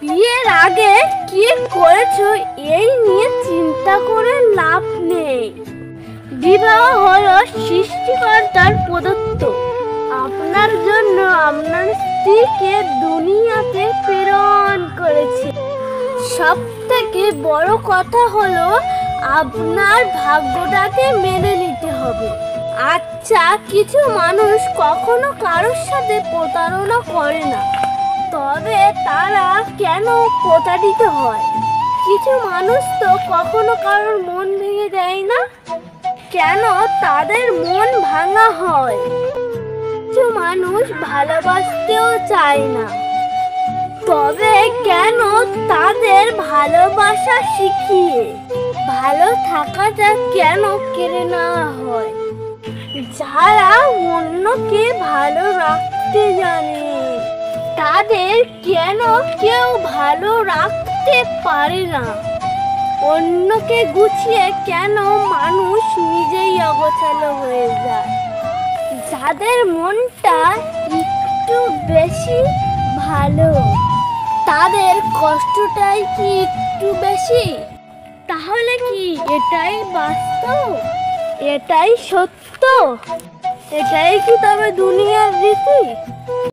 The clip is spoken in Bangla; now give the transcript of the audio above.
বিয়ের আগে কি করেছো এই নিয়ে চিন্তা করে লাভ নেই। বিবাহ হলো সৃষ্টিকর্তার প্রদত্ত। আপনার জন্য আপনার স্ত্রীকে দুনিয়াতে প্রেরণ করেছে। সব থেকে বড় কথা হলো আপনার ভাগ্যটাকে মেনে নিতে হবে। আচ্ছা, কিছু মানুষ কখনো কারোর সাথে প্রতারণা করে না, তবে তারা কেন প্রতারিত হয়? কিছু মানুষ তো কখনো কারোর মন ভেঙে দেয় না, কেন তাদের মন ভাঙা হয়? কিছু মানুষ ভালোবাসতেও চায় না, তবে কেন তাদের ভালোবাসা শিখিয়ে ভালো থাকাটা কেন কেড়ে নেওয়া হয়? যারা অন্যকে ভালো রাখতে জানে তাদের কেন কেউ ভালো রাখতে পারে না? অন্যকে গুছিয়ে কেন মানুষ নিজেই অগোছালো হয়ে যায়? যাদের মনটা একটু বেশি ভালো তাদের কষ্টটাই কি একটু বেশি? তাহলে কি এটাই বাস্তব? এটাই সত্য? এটাই কি তবে দুনিয়ার রীতি?